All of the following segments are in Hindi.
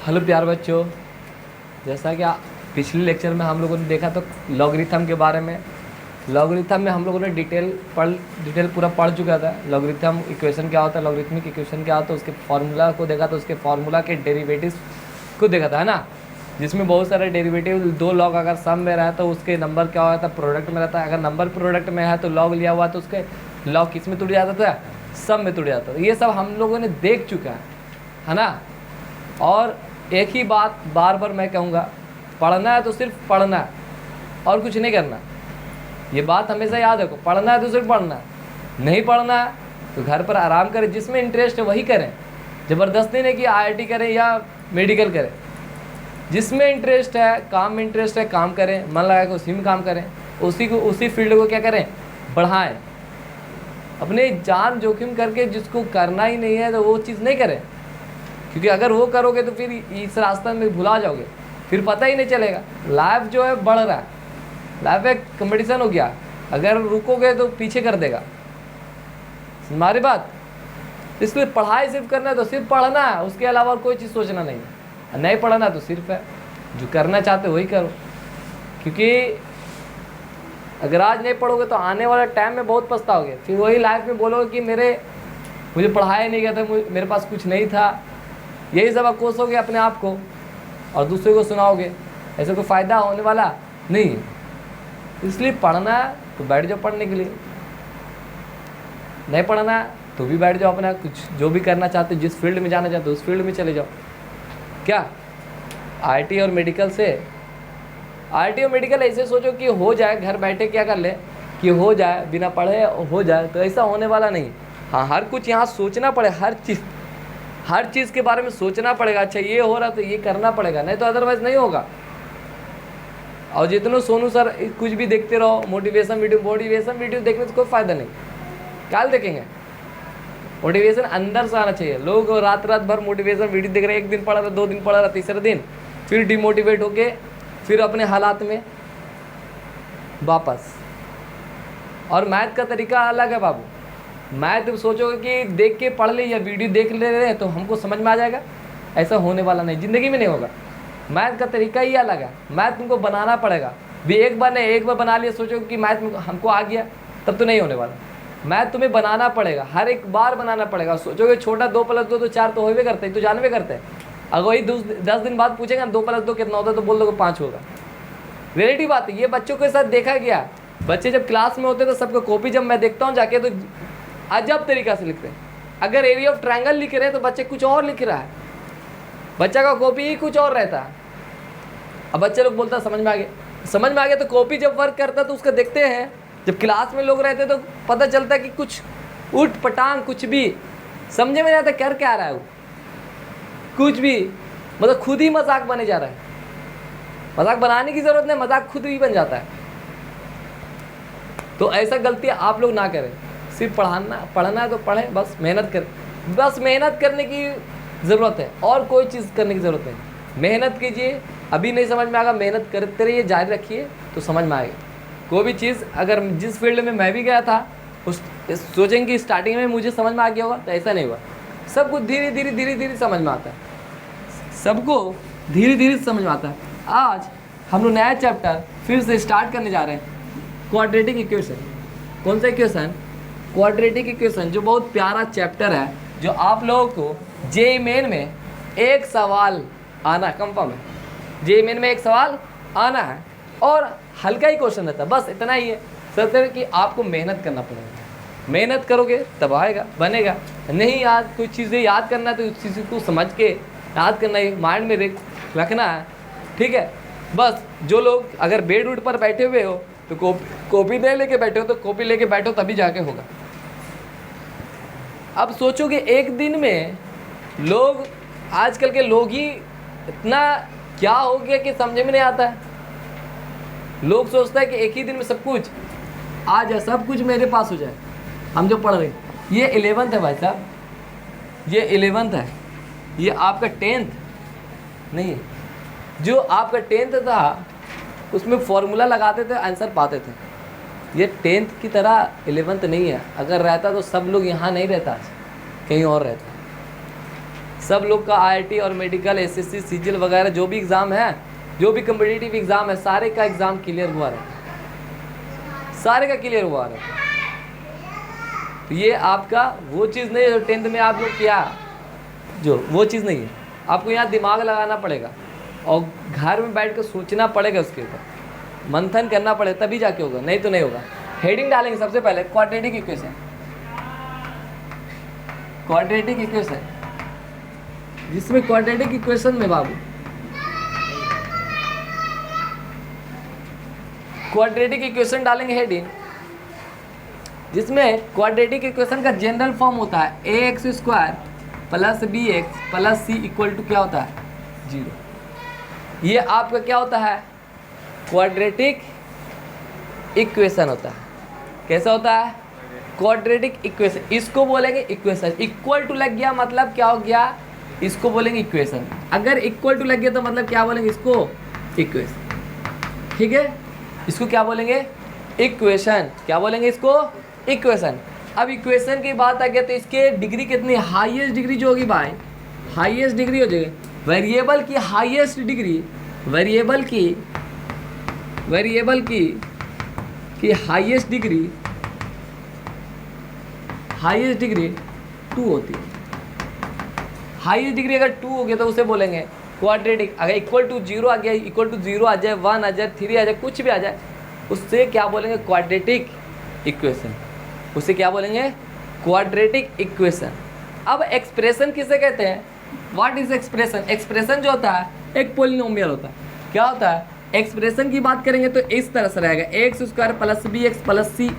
हेलो प्यार बच्चों, जैसा कि पिछले लेक्चर में हम लोगों ने देखा तो लॉगरिथम के बारे में। लॉगरिथम में हम लोगों ने डिटेल पूरा पढ़ चुका था। लॉगरिथम इक्वेशन क्या होता है, लॉगरिथमिक इक्वेशन क्या होता है, उसके फार्मूला को देखा तो उसके फार्मूला के डेरिवेटिव्स को देखा था, है ना। जिसमें बहुत सारे डेरिवेटिव, दो लॉग अगर सम में रहा तो उसके नंबर क्या होता है, प्रोडक्ट में रहता है। अगर नंबर प्रोडक्ट में है तो लॉग लिया हुआ तो उसके लॉग किस में टूट जाता था, सम में टूट जाता था। ये सब हम लोगों ने देख चुका है ना। और एक ही बात बार बार मैं कहूँगा, पढ़ना है तो सिर्फ पढ़ना है और कुछ नहीं करना। ये बात हमेशा याद रखो, पढ़ना है तो सिर्फ पढ़ना है, नहीं पढ़ना है तो घर पर आराम करें। जिसमें इंटरेस्ट है वही करें, ज़बरदस्ती नहीं कि IIT करें या मेडिकल करें। जिसमें इंटरेस्ट है, काम में इंटरेस्ट है, काम करें, मन लगा के उसी में काम करें, उसी फील्ड को क्या करें, बढ़ाएं। अपने जान जोखिम करके जिसको करना ही नहीं है तो वो चीज़ नहीं करें, क्योंकि अगर वो करोगे तो फिर इस रास्ते में भुला जाओगे, फिर पता ही नहीं चलेगा। लाइफ जो है बढ़ रहा है, लाइफ एक कंपटीशन हो गया। अगर रुकोगे तो पीछे कर देगा, हमारी बात। इसलिए पढ़ाई सिर्फ करना है तो सिर्फ पढ़ना है, उसके अलावा कोई चीज़ सोचना नहीं है। नहीं पढ़ना तो सिर्फ है जो करना चाहते हो वही करो, क्योंकि अगर आज नहीं पढ़ोगे तो आने वाले टाइम में बहुत पछताओगे। फिर वही लाइफ में बोलोगे कि मुझे पढ़ाया नहीं गया था, मेरे पास कुछ नहीं था। यही सब आप कोसोगे अपने आप को और दूसरे को सुनाओगे, ऐसे कोई फ़ायदा होने वाला नहीं है। इसलिए पढ़ना है तो बैठ जाओ पढ़ने के लिए, नहीं पढ़ना है तो भी बैठ जाओ, अपना कुछ जो भी करना चाहते हो, जिस फील्ड में जाना चाहते हो उस फील्ड में चले जाओ। क्या IIT और मेडिकल से, IIT और मेडिकल ऐसे सोचो कि हो जाए, घर बैठे क्या कर ले कि हो जाए, बिना पढ़े हो जाए, तो ऐसा होने वाला नहीं। हाँ, हर कुछ यहाँ सोचना पड़े, हर चीज़ के बारे में सोचना पड़ेगा। अच्छा ये हो रहा तो ये करना पड़ेगा, नहीं तो अदरवाइज़ नहीं होगा। और जितने सोनू सर कुछ भी देखते रहो, मोटिवेशन वीडियो देखने से कोई फ़ायदा नहीं। क्या देखेंगे, मोटिवेशन अंदर से आना चाहिए। लोग रात भर मोटिवेशन वीडियो देख रहे हैं, एक दिन पढ़ा रहा, 2 दिन पढ़ा रहा, तीसरे दिन फिर डिमोटिवेट होके फिर अपने हालात में वापस। और मैथ का तरीका अलग है बाबू। मैथ सोचोगे कि देख के पढ़ ले या वीडियो देख ले रहे हैं तो हमको समझ में आ जाएगा, ऐसा होने वाला नहीं, ज़िंदगी में नहीं होगा। मैथ का तरीका ही अलग है, मैथ तुमको बनाना पड़ेगा। भी एक बार बना लिया, सोचो कि मैथ हमको आ गया, तब तो नहीं होने वाला। मैथ तुम्हें बनाना पड़ेगा, हर एक बार बनाना पड़ेगा। सोचोगे छोटा 2 + 2 तो 4 तो होवे करते हैं, तो जानवे करते हैं। अगर वही 10 दिन बाद पूछेगा 2 + 2 कितना होता है तो बोल दोगे 5 होगा। रिलेटिव बात है, ये बच्चों के साथ देखा गया। बच्चे जब क्लास में होते तो सबको कॉपी जब मैं देखता हूँ जाके तो अजब तरीका से लिखते हैं। अगर एरिया ऑफ ट्रायंगल लिख रहे हैं तो बच्चे कुछ और लिख रहा है, बच्चा का कॉपी ही कुछ और रहता है। अब बच्चे लोग बोलता समझ में आ गया तो कॉपी जब वर्क करता है तो उसका देखते हैं। जब क्लास में लोग रहते तो पता चलता है कि कुछ उठ पटांग कुछ भी समझे में नहीं आता कर क्या रहा है वो, कुछ भी मतलब खुद ही मजाक बने जा रहा है। मजाक बनाने की ज़रूरत नहीं, मजाक खुद ही बन जाता है। तो ऐसा गलती आप लोग ना करें। सिर्फ पढ़ना है तो पढ़ें, बस मेहनत करें। बस मेहनत करने की ज़रूरत है, और कोई चीज़ करने की ज़रूरत नहीं। मेहनत कीजिए, अभी नहीं समझ में आएगा, मेहनत करते रहिए, जारी रखिए तो समझ में आएगा। कोई भी चीज़, अगर जिस फील्ड में मैं भी गया था उस सोचेंगे कि स्टार्टिंग में मुझे समझ में आ गया होगा, तो ऐसा नहीं हुआ। सब कुछ धीरे धीरे समझ में आता है, सबको धीरे धीरे समझ में आता है। आज हम लोग नया चैप्टर फिर से स्टार्ट करने जा रहे हैं, क्वाड्रेटिक इक्वेशन। कौन सा इक्वेशन? क्वाड्रेटिक इक्वेशन, जो बहुत प्यारा चैप्टर है, जो आप लोगों को JEE मेन में एक सवाल आना कंफर्म है। JEE मेन में एक सवाल आना है और हल्का ही क्वेश्चन रहता है, बस इतना ही है। सर कि आपको मेहनत करना पड़ेगा, मेहनत करोगे तब आएगा, बनेगा। नहीं याद कोई चीज़ें याद करना है तो उस चीज़ को समझ के याद करना है, माइंड में रखना है, ठीक है। बस जो लोग अगर बेड उड पर बैठे हुए हो तो कॉपी नहीं लेके बैठे हो तो कॉपी लेके बैठो, तभी जाके होगा। अब सोचोगे एक दिन में लोग, आजकल के लोग ही इतना क्या हो गया कि समझ में नहीं आता है। लोग सोचता है कि एक ही दिन में सब कुछ आ जाए, सब कुछ मेरे पास हो जाए। हम जो पढ़ रहे हैं, ये 11th है भाई साहब, ये 11th है, ये आपका 10th नहीं है। जो आपका 10th था उसमें फॉर्मूला लगाते थे, आंसर पाते थे। ये 10th की तरह 11th नहीं है। अगर रहता तो सब लोग यहाँ नहीं रहता, कहीं और रहता। सब लोग का IIT और मेडिकल, SSC, CGL वगैरह जो भी एग्ज़ाम है, जो भी कम्पिटिटिव एग्ज़ाम है, सारे का एग्ज़ाम क्लियर हुआ रहता, सारे का क्लियर हुआ रहता। तो ये आपका वो चीज़ नहीं है जो 10th में आप लोग किया, जो वो चीज़ नहीं है। आपको यहाँ दिमाग लगाना पड़ेगा और घर में बैठ कर सोचना पड़ेगा, उसके ऊपर मंथन करना पड़ेगा, तभी जाके होगा, नहीं तो नहीं होगा। हेडिंग डालेंगे सबसे पहले क्वाड्रेटिक इक्वेशन, क्वाड्रेटिक इक्वेशन, जिसमें क्वाड्रेटिक इक्वेशन में बाबू क्वाड्रेटिक इक्वेशन डालेंगे हेडिंग, जिसमें क्वाड्रेटिक इक्वेशन का जनरल फॉर्म होता है ax square plus bx plus c equal to क्या होता है 0। ये आपका क्या होता है, क्वाड्रेटिक इक्वेशन होता है। कैसा होता है, क्वाड्रेटिक इक्वेशन। इसको बोलेंगे इक्वेशन। इक्वल टू लग गया मतलब क्या हो गया, इसको बोलेंगे इक्वेशन। अगर इक्वल टू लग गया तो मतलब क्या बोलेंगे, इसको इक्वेशन। ठीक है, इसको क्या बोलेंगे, इक्वेशन। क्या बोलेंगे, इसको इक्वेशन। अब इक्वेशन की बात आ गया तो इसके डिग्री कितनी, हाईएस्ट डिग्री जो होगी भाई, हाईएस्ट डिग्री हो जाएगी वेरिएबल की हाईएस्ट डिग्री, वेरिएबल की हाईएस्ट डिग्री 2 होती है। हाईएस्ट डिग्री अगर 2 हो गया तो उसे बोलेंगे क्वाड्रेटिक। अगर इक्वल टू 0 आ गया, इक्वल टू 0 आ जाए, 1 आ जाए, 3 आ जाए, कुछ भी आ जाए, उससे क्या बोलेंगे, क्वाड्रेटिक इक्वेशन। उसे क्या बोलेंगे, क्वाड्रेटिक इक्वेशन। अब एक्सप्रेशन किसे कहते हैं, व्हाट इज एक्सप्रेशन। एक्सप्रेशन जो होता है एक पोलिनोमियल होता है। क्या होता है, एक्सप्रेशन की बात करेंगे तो इस तरह से रहेगा x square plus bx plus c।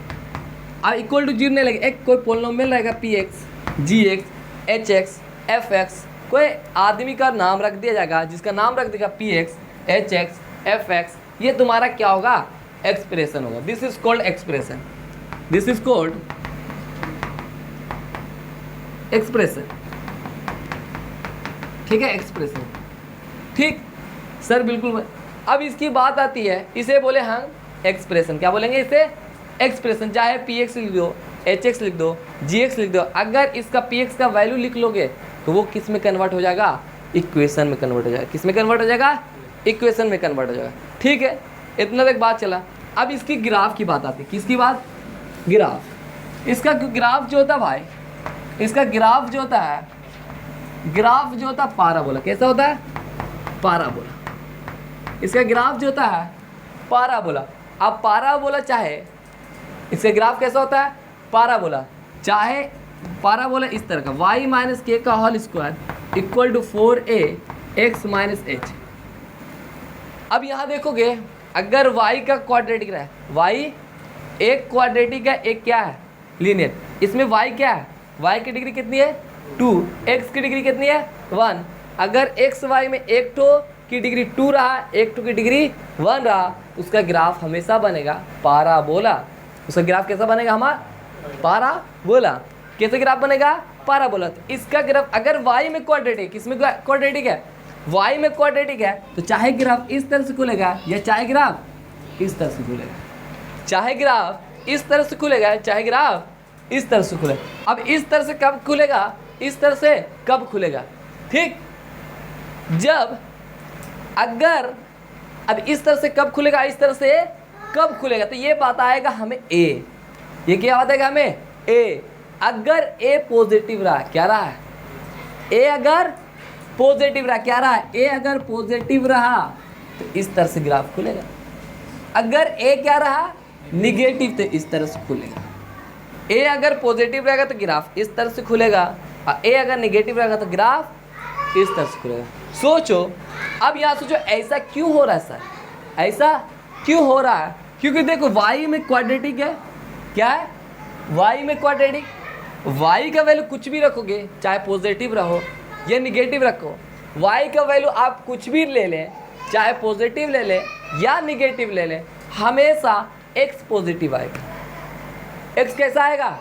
अब इक्वल टू 0 नहीं लगेगा, एक कोई पोलिनोमियल रहेगा px, gx, hx, fx, कोई आदमी का नाम रख दिया जाएगा जिसका नाम रख देगा px, hx, fx। ये तुम्हारा क्या होगा, एक्सप्रेशन होगा। This is called expression, this is called expression. ठीक है, एक्सप्रेशन। ठीक सर, बिल्कुल। अब इसकी बात आती है, इसे बोले हम एक्सप्रेशन। क्या बोलेंगे इसे, एक्सप्रेशन। चाहे px लिख दो, hx लिख दो, gx लिख दो। अगर इसका px का वैल्यू लिख लोगे तो वो किस में कन्वर्ट हो जाएगा, इक्वेशन में कन्वर्ट हो जाएगा। किस में कन्वर्ट हो जाएगा, इक्वेशन में कन्वर्ट हो जाएगा। ठीक है, इतना तक बात चला। अब इसकी ग्राफ की बात आती है। किसकी बात, ग्राफ। इसका ग्राफ जो होता है भाई, इसका ग्राफ जो होता है, ग्राफ जो होता है पाराबोला। कैसा होता है, पाराबोला। इसका ग्राफ जो होता है पाराबोला। अब पाराबोला चाहे, इसका ग्राफ कैसा होता है, पाराबोला। चाहे पाराबोला इस तरह का y माइनस के का whole square equal to 4ax minus h। अब यहाँ देखोगे, अगर y का क्वाड्रेटिक रहा है, y एक क्वाड्रेटिक है, एक क्या है, लीनियर। इसमें y क्या है, y की डिग्री कितनी है 2, x की डिग्री कितनी है 1। अगर x y में एक तो की डिग्री 2 रहा, एक तो की डिग्री 1 रहा, उसका ग्राफ हमेशा बनेगा पाराबोला। उसका ग्राफ कैसा बनेगा हमारा, पाराबोला। कैसे ग्राफ बनेगा, पाराबोला। तो इसका ग्राफ अगर y में क्वाड्रेटिक, इसमें क्वाड्रेटिक है, y में क्वाड्रेटिक है, तो चाहे ग्राफ इस तरह से खुलेगा या चाहे ग्राफ इस तरह से खुलेगा। चाहे ग्राफ इस तरह से खुलेगा, चाहे ग्राफ इस तरह से खुलेगा। अब इस तरह से कब खुलेगा, इस तरह से कब खुलेगा, ठीक। जब अगर अब इस तरह से कब खुलेगा, इस तरह से कब खुलेगा, तो ये बात आएगा हमें a। ये क्या बताएगा हमें, a। अगर a पॉजिटिव रहा, क्या रहा है, a अगर पॉजिटिव रहा, क्या रहा है, a अगर पॉजिटिव रहा तो इस तरह से ग्राफ खुलेगा। अगर a क्या रहा, निगेटिव, तो इस तरह से खुलेगा। a अगर पॉजिटिव रहेगा तो ग्राफ इस तरह से खुलेगा, और a अगर निगेटिव रहेगा तो ग्राफ इस तरह से खुलेगा। सोचो, अब यहाँ सोचो ऐसा क्यों हो रहा है सर, ऐसा क्यों हो रहा है, क्योंकि देखो y में क्वाड्रेटिक है, क्या है, y में क्वाड्रेटिक। y का वैल्यू कुछ भी रखोगे, चाहे पॉजिटिव रहो या निगेटिव रखो, y का वैल्यू आप कुछ भी ले लें, चाहे पॉजिटिव ले लें या निगेटिव ले लें, हमेशा x पॉजिटिव आएगा। x कैसा आएगा,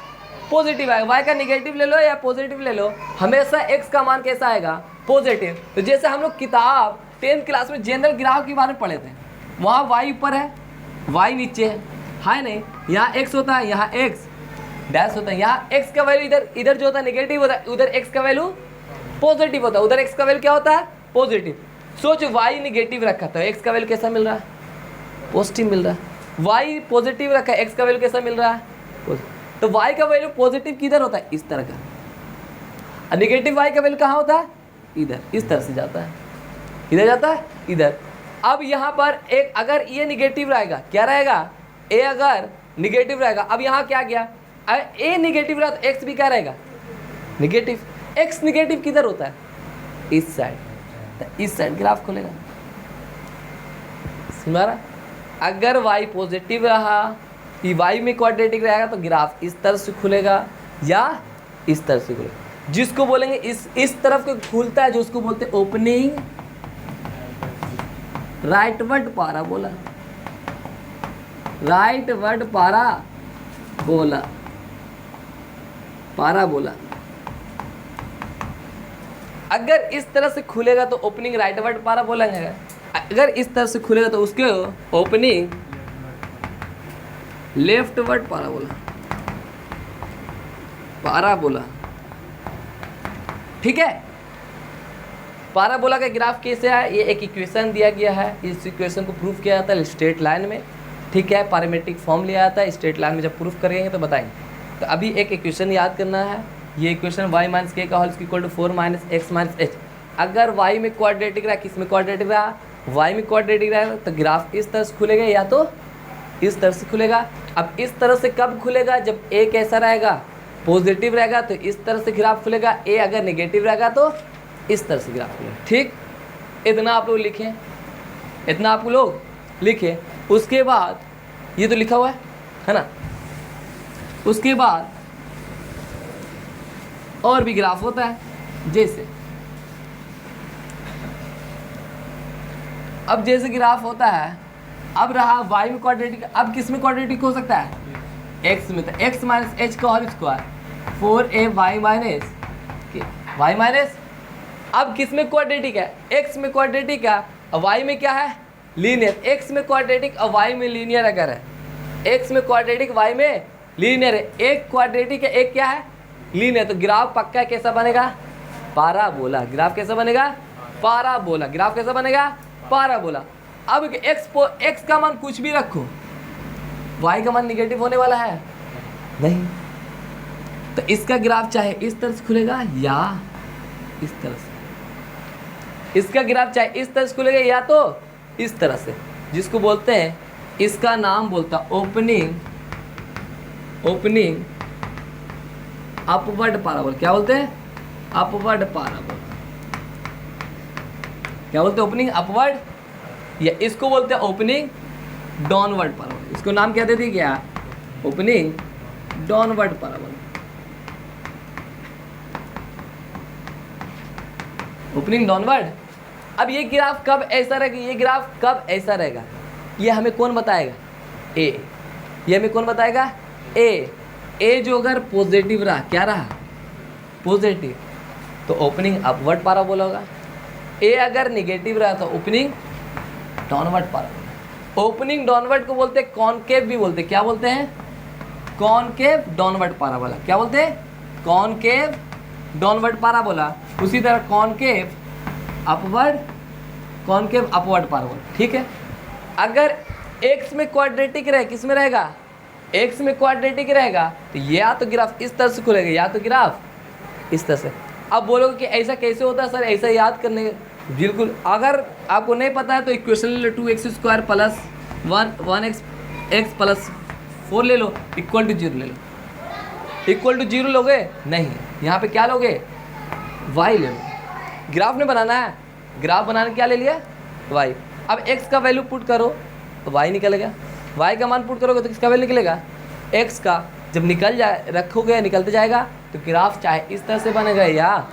पॉजिटिव आएगा। y का निगेटिव ले लो या पॉजिटिव ले लो, हमेशा x का मान कैसा आएगा, पॉजिटिव। तो जैसे हम लोग किताब 10th क्लास में जनरल ग्राफ के बारे में पढ़े थे, वहाँ y ऊपर है, y नीचे है नहीं, यहाँ x होता है, यहाँ x डैश होता है, यहाँ x का वैल्यू इधर जो होता है निगेटिव होता है, उधर x का वैल्यू पॉजिटिव होता है, उधर x का वैल्यू क्या होता है पॉजिटिव। सोच y निगेटिव रखा तो x का वैल्यू कैसा मिल रहा है पॉजिटिव मिल रहा है, y पॉजिटिव रखा है x का वैल्यू कैसा मिल रहा है, तो y का वैल्यू पॉजिटिव किधर होता है इस तरह का, और निगेटिव y का वैल्यू कहाँ होता है इधर, इस तरह से जाता है, इधर जाता है इधर। अब यहाँ पर एक अगर ये निगेटिव रहेगा क्या रहेगा a अगर निगेटिव रहेगा, अब यहाँ क्या गया a निगेटिव रहा तो x भी क्या रहेगा निगेटिव, x निगेटिव किधर होता है इस साइड, तो इस साइड ग्राफ खुलेगा। समझा? अगर y पॉजिटिव रहा कि y में क्वाड्रेटिक रहेगा तो ग्राफ इस तरह से खुलेगा या इस तरह से खुलेगा, जिसको बोलेंगे इस तरफ को खुलता है जो उसको बोलते हैं opening rightward parabola, rightward parabola, parabola. अगर इस तरह से खुलेगा तो ओपनिंग राइटवर्ड पाराबोला है, अगर इस तरह से खुलेगा तो उसके ओपनिंग लेफ्टवर्ड पाराबोला, पाराबोला। ठीक है, पाराबोला का ग्राफ कैसे है, ये एक इक्वेशन दिया गया है, इस इक्वेशन को प्रूफ किया जाता है स्ट्रेट लाइन में। ठीक है, पैरामेट्रिक फॉर्म लिया जाता है, स्ट्रेट लाइन में जब प्रूफ करेंगे तो बताएंगे। तो अभी एक इक्वेशन याद करना है, ये इक्वेशन y माइनस के का whole equal to 4 minus X minus H. अगर y में क्वाड्रेटिक रहा, किस में क्वाड्रेटिक रहा y में क्वाड्रेटिक रहा, तो ग्राफ इस तरह से खुलेगा या तो इस तरह से खुलेगा। अब इस तरह से कब खुलेगा, जब a कैसा रहेगा पॉजिटिव रहेगा तो इस तरह से ग्राफ खुलेगा, a अगर नेगेटिव रहेगा तो इस तरह से ग्राफ खुलेगा। ठीक, इतना आप लोग लिखें, इतना आप लोग लिखें। उसके बाद ये तो लिखा हुआ है ना, उसके बाद और भी ग्राफ होता है, जैसे अब जैसे ग्राफ होता है, अब रहा y में क्वाड्रेटिक, अब किस में क्वाड्रेटिक हो सकता है x में, तो x माइनस एच का whole square 4ay minus y minus, अब किस में क्वाड्रेटिक है x में क्वाड्रेटिक है और y में क्या है लीनियर, x में क्वाड्रेटिक और y में लीनियर अगर है, x में क्वाड्रेटिक y में लीनियर है, एक क्वाड्रेटिक है एक क्या है लीनियर, तो ग्राफ पक्का कैसा बनेगा पाराबोला। ग्राफ कैसा बनेगा पाराबोला, ग्राफ कैसा बनेगा पाराबोला। अब x का मान कुछ भी रखो, y का मान निगेटिव होने वाला है नहीं, तो इसका ग्राफ चाहे इस तरह से खुलेगा या इस तरह से, इसका ग्राफ चाहे इस तरह से खुलेगा या तो इस तरह से, जिसको बोलते हैं, इसका नाम बोलता ओपनिंग अपवर्ड पाराबोला। क्या बोलते हैं अपवर्ड पाराबोला, क्या बोलते हैं ओपनिंग अपवर्ड, या इसको बोलते हैं ओपनिंग डाउनवर्ड पाराबोला। इसको नाम क्या दे दी गया opening downward parabola, opening downward. अब ये ग्राफ कब ऐसा रहेगा, ये ग्राफ कब ऐसा रहेगा, ये हमें कौन बताएगा ए, ये हमें कौन बताएगा ए जो अगर पॉजिटिव रहा, क्या रहा पॉजिटिव, तो ओपनिंग अपवर्ड पाराबोला होगा। ए अगर निगेटिव रहा तो opening downward parabola. Opening downward को बोलते हैं कॉनकेव भी बोलते हैं, क्या बोलते हैं कॉनकेव डाउनवर्ड पाराबोला, क्या बोलते हैं कॉनकेव डाउनवर्ड पाराबोला। उसी तरह कॉनकेव अपवर्ड पाराबोला। ठीक है, अगर x में क्वाड्रेटिक रहे, किस में रहेगा x में क्वाड्रेटिक रहेगा, तो या तो ग्राफ इस तरह से खुलेगा या तो ग्राफ इस तरह से। अब बोलोगे कि ऐसा कैसे होता है सर, ऐसा याद करने, बिल्कुल अगर आपको नहीं पता है तो इक्वेशन ले लो, 2x² प्लस 1x प्लस 4 ले लो, इक्वल टू 0 ले लो। इक्वल टू 0 लोगे नहीं, यहाँ पे क्या लोगे y ले लो। ग्राफ में बनाना है, ग्राफ बनाने क्या ले लिया y। अब x का वैल्यू पुट करो तो y निकलेगा, y का मान पुट करोगे तो किसका वैल्यू निकलेगा x का। जब निकल जाए रखोगे निकलते जाएगा तो ग्राफ चाहे इस तरह से बनेगा या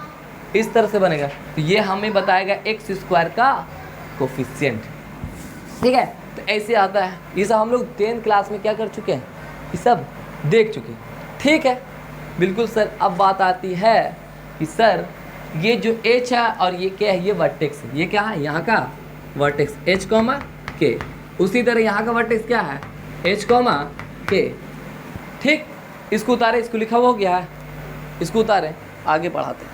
इस तरह से बनेगा, तो ये हमें बताएगा x² का कोफिशिएंट। ठीक है, तो ऐसे आता है। ये सब हम लोग 10th क्लास में क्या कर चुके हैं, ये सब देख चुके हैं। ठीक है, बिल्कुल सर। अब बात आती है कि सर ये जो h है और ये क्या है, ये वर्टेक्स है, ये क्या है यहाँ का वर्टेक्स h, k। उसी तरह यहाँ का वर्टेक्स क्या है h, k। ठीक, इसको उतारे, इसको लिखा हुआ हो गया है, इसको उतारे, आगे बढ़ाते हैं।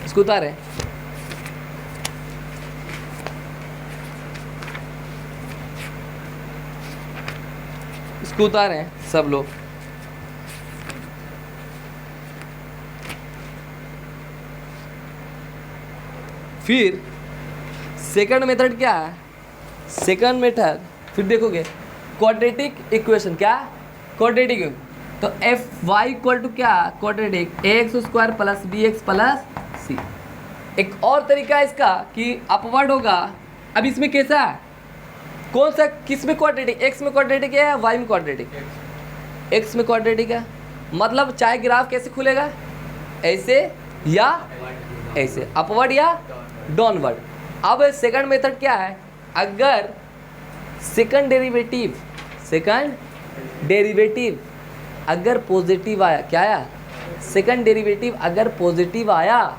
इसको उतारें। इसको उतारें सब लोग। फिर सेकंड मेथड क्या है? सेकंड मेथड फिर देखोगे क्वाड्रेटिक इक्वेशन। क्या? क्वाड्रेटिक। तो एफ वाई इक्वल टू क्या? Quadratic x square plus b x plus c. एक और तरीका है इसका कि अपवर्ड होगा। अब इसमें कैसा है? कौन सा, किस में क्वाड्रेटिक? एक्स में क्वाड्रेटिक है या वाई में क्वाड्रेटिक? एक्स में क्वाड्रेटिक है। मतलब चाहे ग्राफ कैसे खुलेगा, ऐसे या ऐसे, अपवर्ड या डाउनवर्ड। अब सेकंड मेथड क्या है? अगर सेकंड डेरिवेटिव अगर पॉजिटिव आया, क्या आया? सेकंड डेरिवेटिव अगर पॉजिटिव आया,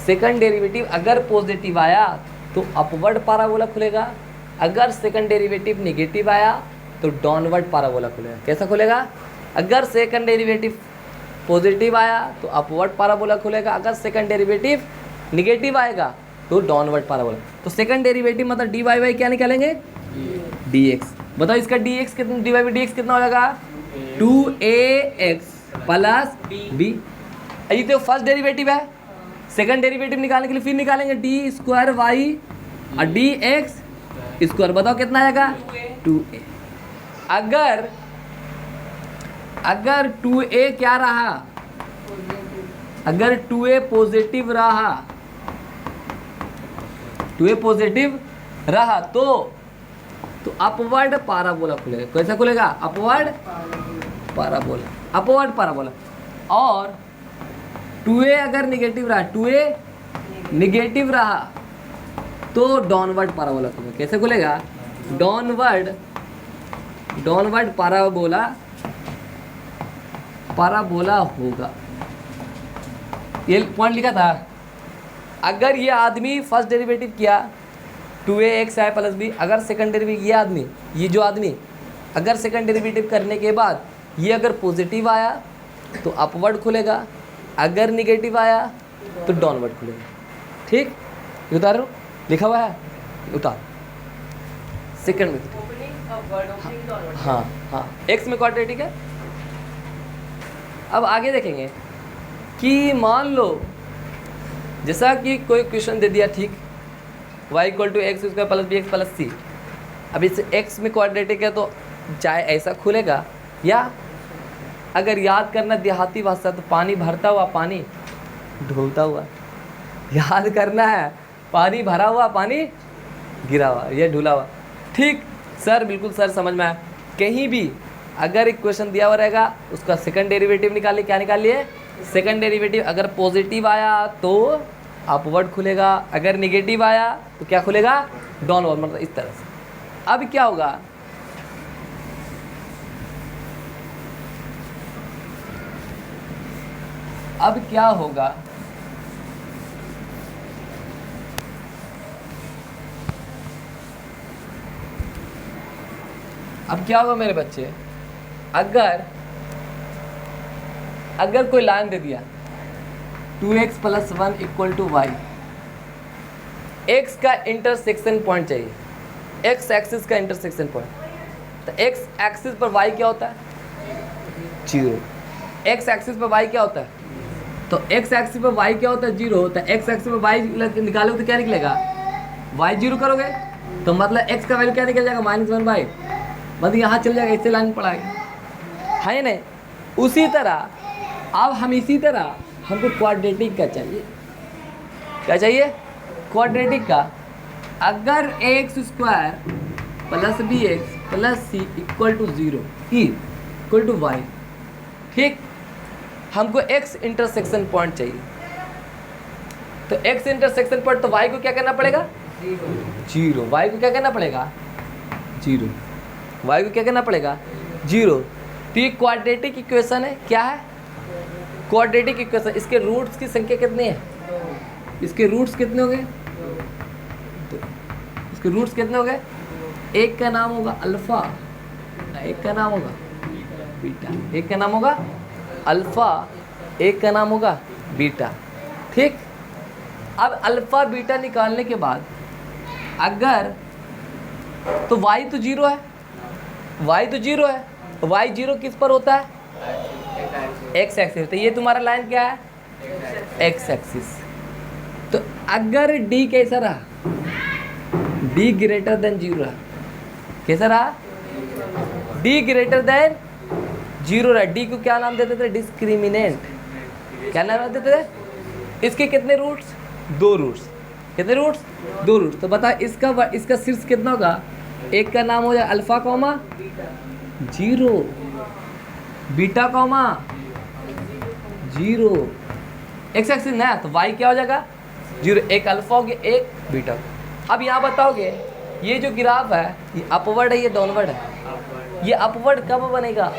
सेकंड डेरिवेटिव अगर पॉजिटिव आया तो अपवर्ड पैराबोला खुलेगा। अगर सेकंड डेरिवेटिव नेगेटिव आया तो डाउनवर्ड पैराबोला खुलेगा। कैसा खुलेगा? अगर सेकंड डेरिवेटिव पॉजिटिव आया तो अपवर्ड पैराबोला खुलेगा। अगर सेकंड डेरिवेटिव नेगेटिव आएगा तो डाउनवर्ड पैराबोला। तो सेकंड डेरिवेटिव मतलब डी वाई वाई क्या निकालेंगे? D X. बताओ इसका डी एक्स कितना, D Y by D X कितना हो जाएगा? 2ax plus B. ये तो फर्स्ट डेरिवेटिव है। सेकंड डेरिवेटिव निकालने के लिए फिर निकालेंगे डी स्क्वायर वाई और डी एक्स स्क्वायर। बताओ कितना आएगा? 2a। अगर 2a क्या रहा? अगर 2a पॉजिटिव रहा, 2a पॉजिटिव रहा तो अपवर्ड पैराबोला खुलेगा। कैसा खुलेगा? Upward parabola, upward parabola. और 2a अगर निगेटिव रहा, 2a निगेटिव रहा तो डाउनवर्ड पैराबोला खुलेगा। कैसे खुलेगा? डाउनवर्ड पैराबोला होगा। ये पॉइंट लिखा था। अगर ये आदमी फर्स्ट डेरिवेटिव किया 2ax है प्लस बी, अगर सेकंड डेरिवेटिव ये जो आदमी अगर सेकंड डेरिवेटिव करने के बाद ये अगर पॉजिटिव आया तो अपवर्ड खुलेगा, अगर निगेटिव आया तो डाउनवर्ड खुलेगा। ठीक, उतारो, लिखा हुआ है, उतार। सेकंड में हाँ एक्स में क्वाड्रेटिक है। अब आगे देखेंगे कि मान लो जैसा कि कोई क्वेश्चन दे दिया, ठीक, y equal to x square plus b x plus c. अब इस x में क्वाड्रेटिक है तो चाहे ऐसा खुलेगा, या अगर याद करना देहाती भाषा तो पानी भरता हुआ पानी ढोलता हुआ, याद करना है। पानी भरा हुआ पानी गिरा हुआ, ये ढुला हुआ। ठीक सर, बिल्कुल सर, समझ में आया। कहीं भी अगर एक क्वेश्चन दिया हुआ रहेगा उसका सेकंड डेरिवेटिव निकालिए। क्या निकालिए? Second derivative. अगर पॉजिटिव आया तो अपवर्ड खुलेगा, अगर निगेटिव आया तो क्या खुलेगा? डाउनवर्ड। मतलब इस तरह से। अब क्या होगा? अब क्या होगा? अब क्या होगा मेरे बच्चे? अगर कोई लाइन दे दिया 2x plus 1 equal to Y, X का इंटरसेक्शन पॉइंट चाहिए, एक्स एक्सिस का इंटरसेक्शन पॉइंट। तो एक्स एक्सिस पर वाई क्या होता है? 0। एक्स एक्सिस पर वाई क्या होता है? तो एक्स एक्सिस पर वाई क्या होता है? 0। तो एक्स एक्सिस पर वाई निकालोगे तो क्या निकलेगा? वाई 0 करोगे तो मतलब एक्स का वैल्यू क्या निकल जाएगा? -1/। मतलब यहाँ चल जाएगा, इससे लाइन पढ़ाएगा, है नहीं? उसी तरह अब हम इसी तरह हमको क्वाड्रेटिक का चाहिए। क्या चाहिए? क्वाड्रेटिक का। अगर x square plus b x plus c equal to 0 equal to y, ठीक, हमको एक्स इंटरसेक्शन पॉइंट चाहिए। तो एक्स इंटरसेक्शन पॉइंट, तो वाई को क्या करना पड़ेगा? 0। वाई को क्या करना पड़ेगा? 0। वाई को क्या करना पड़ेगा? 0। तो ये क्वाड्रेटिक इक्वेशन है। क्या है? Quadratic equation. इसके रूट्स की संख्या कितनी है? इसके रूट्स कितने हो गए? इसके रूट्स कितने हो गए? एक का नाम होगा अल्फा, एक का नाम होगा बीटा, एक का नाम होगा अल्फा, एक का नाम होगा बीटा। ठीक, अब अल्फा बीटा निकालने के बाद अगर तो y तो 0 है, y तो 0 है, तो y 0 किस पर होता है? x axis. तो ये तुम्हारा लाइन क्या है? x axis. तो अगर d कैसा रहा? d ग्रेटर देन 0 रहा। कैसा रहा? d ग्रेटर देन 0 रहा। d को क्या नाम देते थे? डिस्क्रिमिनेंट। क्या नाम देते थे? इसके कितने रूट्स? 2 रूट्स। कितने रूट्स? 2 रूट्स। तो बता इसका शीर्ष कितना होगा? एक का नाम हो जाए alpha comma 0, beta comma 0, x axis ना, तो y क्या हो जाएगा? 0। एक अल्फा हो गया, एक बीटा। अब यहाँ बताओगे ये जो ग्राफ है ये अपवर्ड है, ये डाउनवर्ड है? ये अपवर्ड कब बनेगा?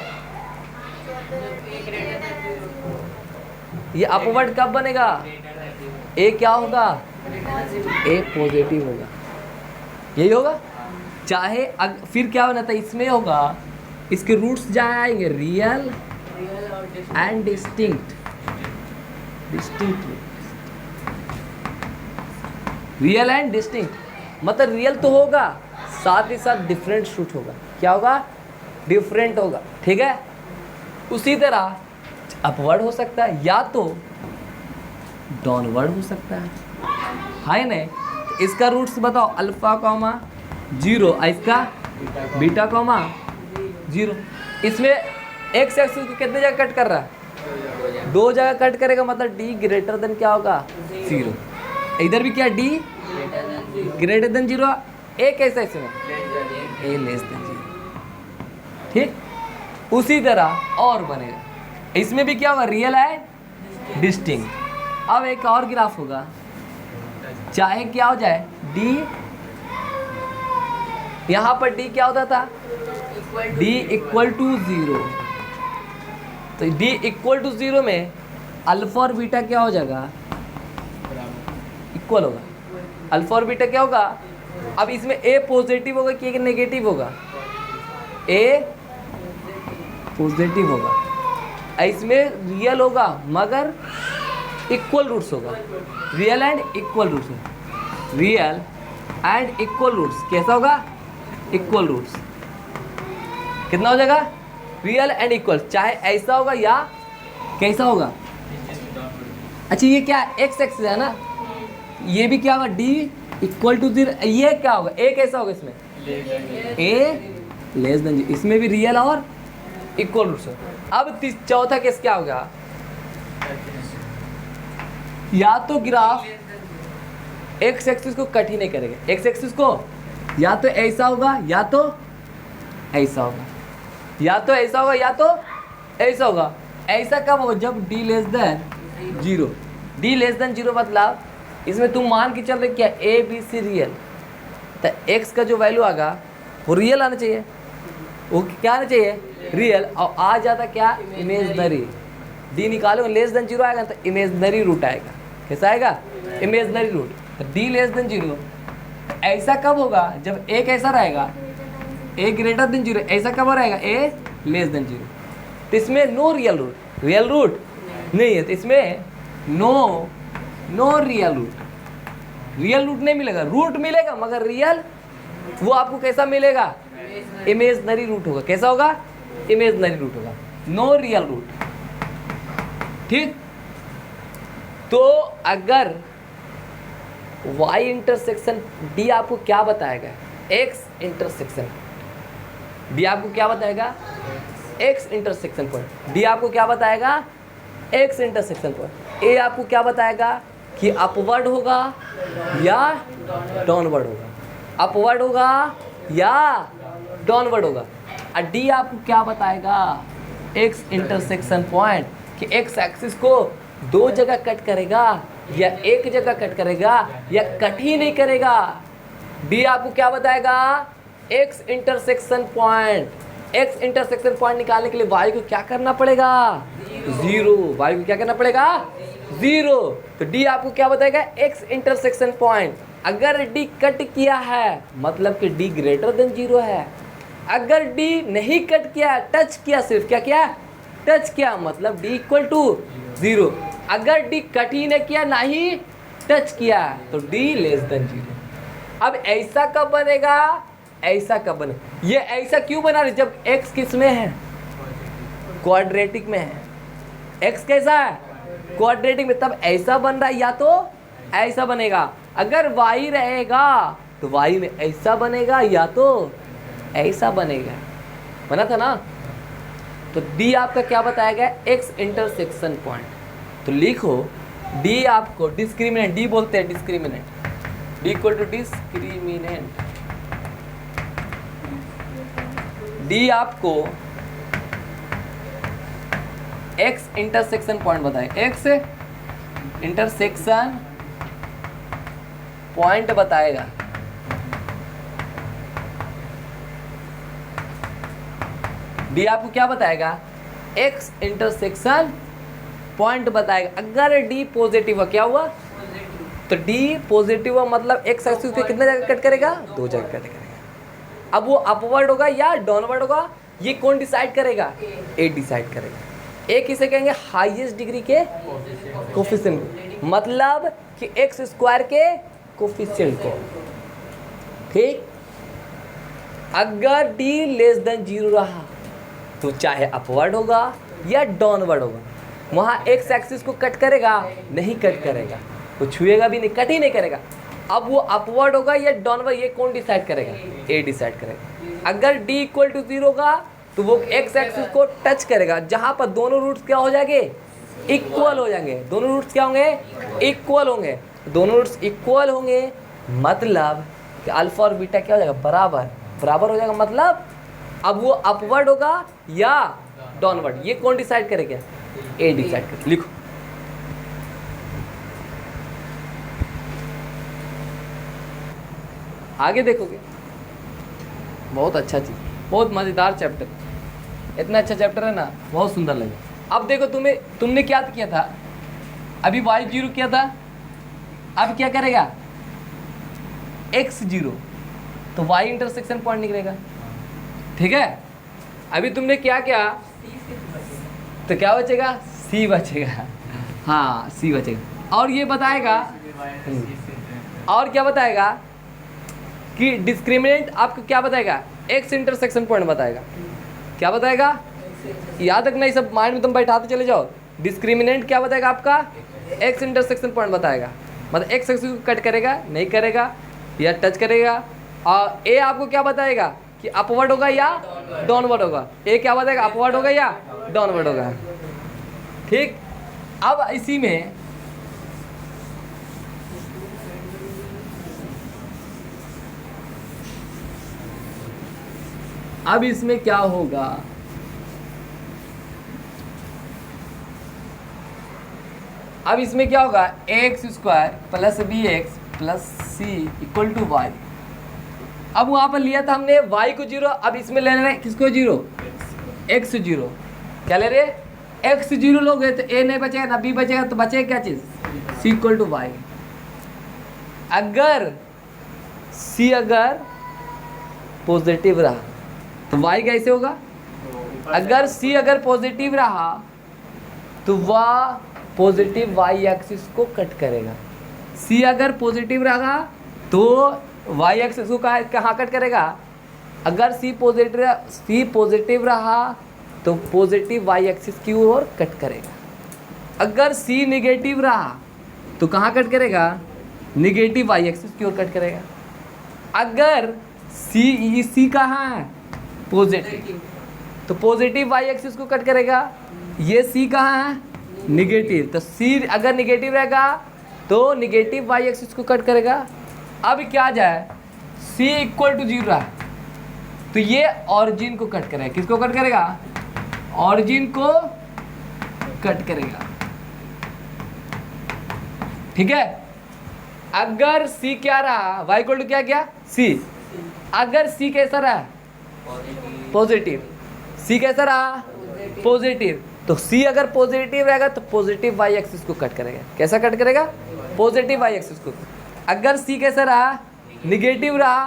ये अपवर्ड कब बनेगा? ए क्या होगा? ए पॉजिटिव होगा। यही होगा। चाहे फिर क्या होना था? इसमें होगा, इसके रूट्स जहाँ आएंगे real and distinct. Real and distinct मतलब रियल तो होगा, साथ ही साथ डिफरेंट रूट होगा। क्या होगा? डिफरेंट होगा। ठीक है। उसी तरह अपवर्ड हो सकता है या तो डाउनवर्ड हो सकता है ना? इसका रूट्स बताओ। अल्फा कॉमा 0, इसका बीटा कॉमा 0। इसमें एक्स एक्सिस को कितने जगह कट कर रहा है? 2 जगह कट करेगा, मतलब d ग्रेटर देन क्या होगा? 0। इधर भी क्या? d greater than 0। ए कैसा है इसमें? ए लेस देन 0। ठीक। उसी तरह और बनेगा। इसमें भी क्या होगा? रियल है, डिस्टिंक्ट। अब एक और ग्राफ होगा, चाहे क्या हो जाए d, यहाँ पर d क्या होता था? d equal to 0। तो d इक्वल टू 0 में अल्फा और बीटा क्या हो जाएगा? इक्वल होगा। अल्फा और बीटा क्या होगा? अब इसमें a पॉजिटिव होगा कि नेगेटिव होगा? a पॉजिटिव होगा। इसमें रियल होगा मगर इक्वल रूट्स होगा। रियल एंड इक्वल रूट्स होगा। रियल एंड इक्वल रूट्स कैसा होगा? Equal roots. कितना हो जाएगा? Real and equal. चाहे ऐसा होगा या कैसा होगा? अच्छा ये क्या? एक्स एक्सिस है ना? ये भी क्या होगा? d equal to 0। ये क्या होगा? a कैसा होगा इसमें? a less than 0। इसमें भी रियल और इक्वल रूट्स होगा। अब चौथा केस क्या होगा? या तो ग्राफ एक्स एक्सिस को कट ही नहीं करेगा। एक्स एक्सिस को या तो ऐसा होगा या तो ऐसा होगा, या तो ऐसा होगा या तो ऐसा होगा। ऐसा कब होगा? जब d less than 0। d less than 0 मतलब इसमें तुम मान के चल रहे क्या? A b c real. तो x का जो वैल्यू आएगा वो रियल आना चाहिए। वो क्या आना चाहिए? रियल। और आ जाता क्या? इमेजनरी। d निकालो लेस देन 0 आएगा तो इमेजनरी रूट आएगा। कैसा आएगा? Imaginary root. तो d लेस देन 0 ऐसा कब होगा? जब a कैसा रहेगा? a greater than 0। ऐसा कब रहेगा? a less than 0। तो इसमें no real root. Real root नहीं है, तो इसमें no real root. Real root नहीं मिलेगा। रूट मिलेगा मगर रियल वो आपको कैसा मिलेगा? इमेजनरी रूट होगा। कैसा होगा? इमेजनरी रूट होगा। No real root. ठीक। तो अगर y इंटरसेक्शन d आपको क्या बताएगा? x इंटरसेक्शन d आपको क्या बताएगा? x intersection point. d आपको क्या बताएगा? x intersection point. a आपको क्या बताएगा कि अपवर्ड होगा या डाउनवर्ड होगा? अपवर्ड होगा या डाउनवर्ड होगा। और d आपको क्या बताएगा? x इंटरसेक्शन पॉइंट कि x एक्सिस को 2 जगह कट करेगा या एक जगह कट करेगा या कट ही नहीं करेगा। d आपको क्या बताएगा? x intersection point. x intersection point निकालने के लिए y को क्या करना पड़ेगा? 0। y को क्या करना पड़ेगा? 0। तो d आपको क्या बताएगा? x intersection point. अगर d कट किया है मतलब कि d ग्रेटर देन 0 है। अगर d नहीं कट किया, टच किया, सिर्फ क्या किया? टच किया, मतलब d इक्वल टू 0। अगर d कट ही नहीं किया, ना ही टच किया तो डी लेस देन 0। अब ऐसा कब बनेगा, ऐसा कब बने, ये ऐसा क्यों बना रहे, जब x किस में है, क्वाड्रेटिक में है, x कैसा है, क्वाड्रेटिक में, तब ऐसा बन रहा है, या तो ऐसा बनेगा। अगर y रहेगा तो y में ऐसा बनेगा या तो ऐसा बनेगा, बना था ना। तो D आपका क्या बताया गया, x इंटरसेक्शन पॉइंट। तो लिखो D आपको डिस्क्रिमिनेंट, D बोलते हैं discriminant, D equal to discriminant, D आपको x इंटरसेक्शन पॉइंट बताएगा, x इंटरसेक्शन पॉइंट बताएगा। D आपको क्या बताएगा, x इंटरसेक्शन पॉइंट बताएगा। अगर D पॉजिटिव है, क्या हुआ, तो D पॉजिटिव है, मतलब x एक्सिस पे कितने जगह कट करेगा, 2 जगह कट करेगा। अब वो अपवर्ड होगा या डाउनवर्ड होगा, ये कौन डिसाइड करेगा, A डिसाइड करेगा। A किसे कहेंगे, हाईएस्ट डिग्री के कोफिशिएंट, मतलब कि x स्क्वायर के कोफिशिएंट को, ठीक। अगर D लेस देन 0 रहा तो चाहे अपवर्ड होगा या डाउनवर्ड होगा, वहाँ x एक्सिस को कट करेगा, नहीं कट करेगा, वो छुएगा भी नहीं, कट ही नहीं करेगा। अब वो अपवर्ड होगा या डाउनवर्ड, ये कौन डिसाइड करेगा, A डिसाइड करेगा। अगर D इक्वल टू 0 होगा तो वो x एक्सिस को टच करेगा, जहाँ पर दोनों रूट्स क्या हो जाएंगे, इक्वल हो जाएंगे। दोनों रूट्स क्या होंगे, इक्वल होंगे। दोनों रूट्स इक्वल होंगे मतलब कि अल्फा और बीटा क्या हो जाएगा, बराबर बराबर हो जाएगा। मतलब अब वो अपवर्ड होगा या डाउनवर्ड, ये कौन डिसाइड करेगा, A डिसाइड करेगा। लिखो आगे देखोगे, बहुत अच्छा चीज, बहुत मजेदार चैप्टर, इतना अच्छा चैप्टर है ना, बहुत सुंदर लगे। अब देखो तुमने क्या किया था, अभी y 0 किया था, अब क्या करेगा, x 0, तो y इंटरसेक्शन पॉइंट निकलेगा, ठीक है। अभी तुमने क्या किया, तो क्या बचेगा, C बचेगा, हाँ C बचेगा। और ये बताएगा, और क्या बताएगा कि डिस्क्रिमिनेंट आपको क्या बताएगा, x इंटरसेक्शन पॉइंट बताएगा। क्या बताएगा, याद रखना, ये सब माइंड में तुम बैठाते चले जाओ। डिस्क्रिमिनेंट क्या बताएगा आपका, x इंटरसेक्शन पॉइंट बताएगा, मतलब x एक्सिस को कट करेगा, नहीं करेगा, या टच करेगा। और A आपको क्या बताएगा कि अपवर्ड होगा या डाउनवर्ड होगा। A क्या बताएगा, अपवर्ड होगा या डाउनवर्ड होगा, ठीक। अब इसी में अब इसमें क्या होगा, अब इसमें क्या होगा, x square plus b x plus c equal to y. अब वहाँ पर लिया था हमने y को 0, अब इसमें ले रहे हैं किसको 0, x 0। क्या ले रहे, x 0 लोगे तो a नहीं बचेगा ना b बचेगा, तो बचेगा क्या चीज़, c इक्वल टू वाई। अगर c अगर पॉजिटिव रहा तो y कैसे होगा, अगर c अगर पॉजिटिव रहा तो वह पॉजिटिव y एक्सिस को कट करेगा। c अगर पॉजिटिव रहा तो y एक्सिस को कहाँ कट करेगा, अगर c पॉजिटिव रहा तो पॉजिटिव y एक्सिस की ओर कट करेगा। अगर c नेगेटिव रहा तो कहाँ कट करेगा, नेगेटिव y एक्सिस की ओर कट करेगा। अगर c कहाँ है, पॉजिटिव, तो पॉजिटिव y एक्सिस को कट करेगा। ये c कहाँ है, निगेटिव, तो c अगर निगेटिव रहेगा तो निगेटिव y एक्सिस को कट करेगा। अब क्या आ जाए, c इक्वल टू 0 रहा तो ये ऑरिजिन को कट करेगा। किसको कट करेगा, ऑरिजिन को कट करेगा, ठीक है। अगर c क्या रहा, y इक्वल टू क्या क्या c, अगर c कैसा रहा, पॉजिटिव, c कैसा रहा, पॉजिटिव, तो c अगर पॉजिटिव रहेगा तो पॉजिटिव y एक्सिस को कट करेगा। कैसा कट करेगा, पॉजिटिव y एक्सिस को। अगर c कैसा रहा, निगेटिव रहा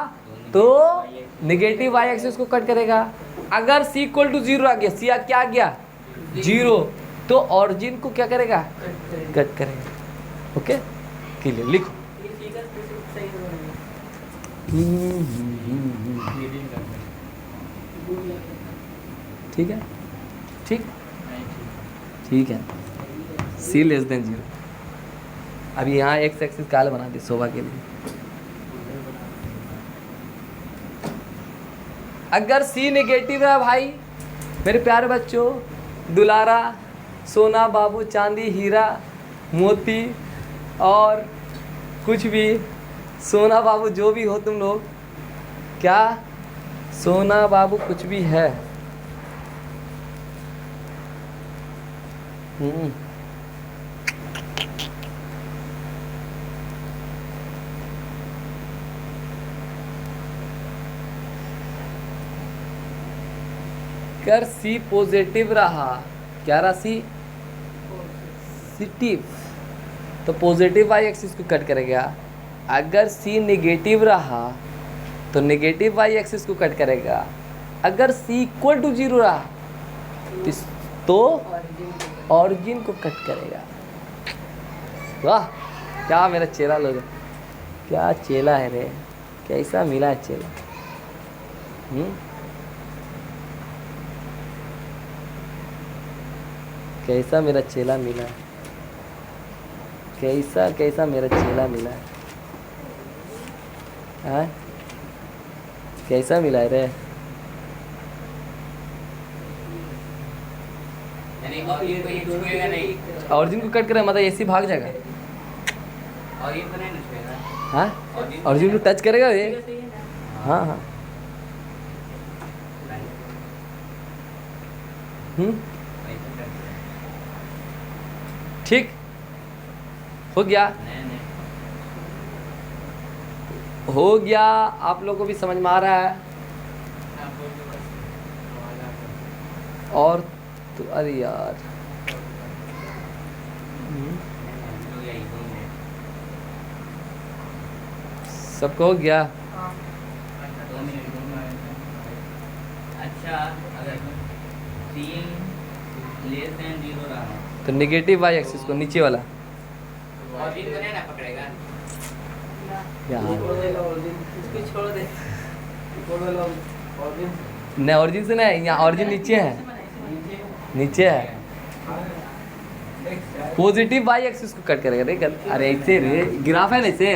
तो निगेटिव y एक्सिस को कट करेगा। अगर c इक्वल टू 0 आ गया, c क्या आ गया 0, तो ऑरिजिन को क्या करेगा, कट करेगा। ओके, के लिए लिखो। ये फिगर सही हो रही है। ठीक है, ठीक ठीक है। सी लेस देन 0। अब यहाँ एक्स एक्सिस काल बना दी शोभा के लिए। अगर सी नेगेटिव है भाई, मेरे प्यारे बच्चों, दुलारा, सोना, बाबू, चांदी, हीरा, मोती और कुछ भी, सोना बाबू जो भी हो तुम लोग, क्या सोना बाबू कुछ भी है, अगर सी पॉजिटिव रहा, क्या रहा सी पॉजिटिव, तो पॉजिटिव वाई एक्सिस को कट करेगा। अगर सी नेगेटिव रहा तो नेगेटिव वाई एक्सिस को कट करेगा। अगर सी इक्वल टू 0 रहा तो ऑरिजिन को कट करेगा। वाह, क्या मेरा चेला लोग, क्या चेला है रे, कैसा मिला है चेला। कैसा मेरा चेला मिला है, कैसा कैसा मेरा चेला मिला है, हाँ कैसा मिला है रे। ऑरिजिन को कट करे मतलब ऐसे भाग जाएगा। हाँ, ऑरिजिन को टच करेगा ये। हाँ हाँ, ठीक हो गया, हो गया। आप लोगों को भी समझ में आ रहा है। और तो अरे यार, सबको हो गया। अच्छा, अगर 3 लेस देन 0 रहा तो नेगेटिव वाई एक्सिस को नीचे वाला ऑरिजिन को नहीं ना पकड़ेगा यार, छोड़ दे। नहीं ऑरिजिन से नहीं, यहाँ ऑरिजिन नीचे है, नीचे है। पॉजिटिव वाई एक्सिस को कट करेगा। देख, अरे ऐसे रे ग्राफ है ना, ऐसे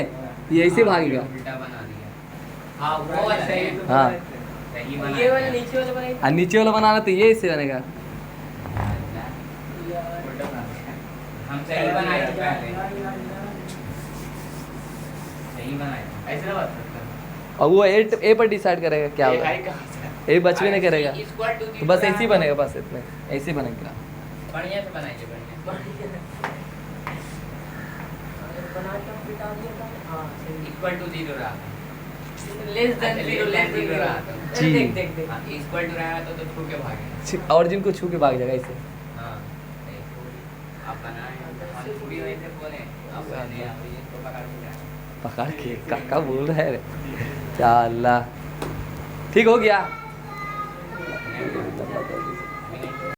ये ऐसे भागेगा। उल्टा बना दिया। हाँ वो सही, हाँ, सही बना। ये वाला नीचे वाला बनाएंगे। और नीचे वाला बनाना तो ये ऐसे बनेगा। हम सही बनाए थे पहले, सही बनाए ऐसे ना बात करता। और वो ए पर डिसाइड करेगा क्या होगा। ए बच भी नहीं करेगा, तो बस ऐसे ही बनेगा, बस इतने ऐसे ही बनेगा। बढ़िया से बनाइए, बढ़िया बना के पिटा दिया था। हाँ इक्वल टू 0 रहा, लेस देन 0 लेस 0 रहा तो जी। देख देख देख। इक्वल टू रहा तो छू के भागेगा। ऑरिजिन को छू के भाग जाएगा ऐसे। हाँ, आप बनाए, हम थोड़ी वैसे बोले, आप बने आप इसको पकड़ के पकड़ के काका बोल रहा है, क्या अल्लाह। ठीक हो गया।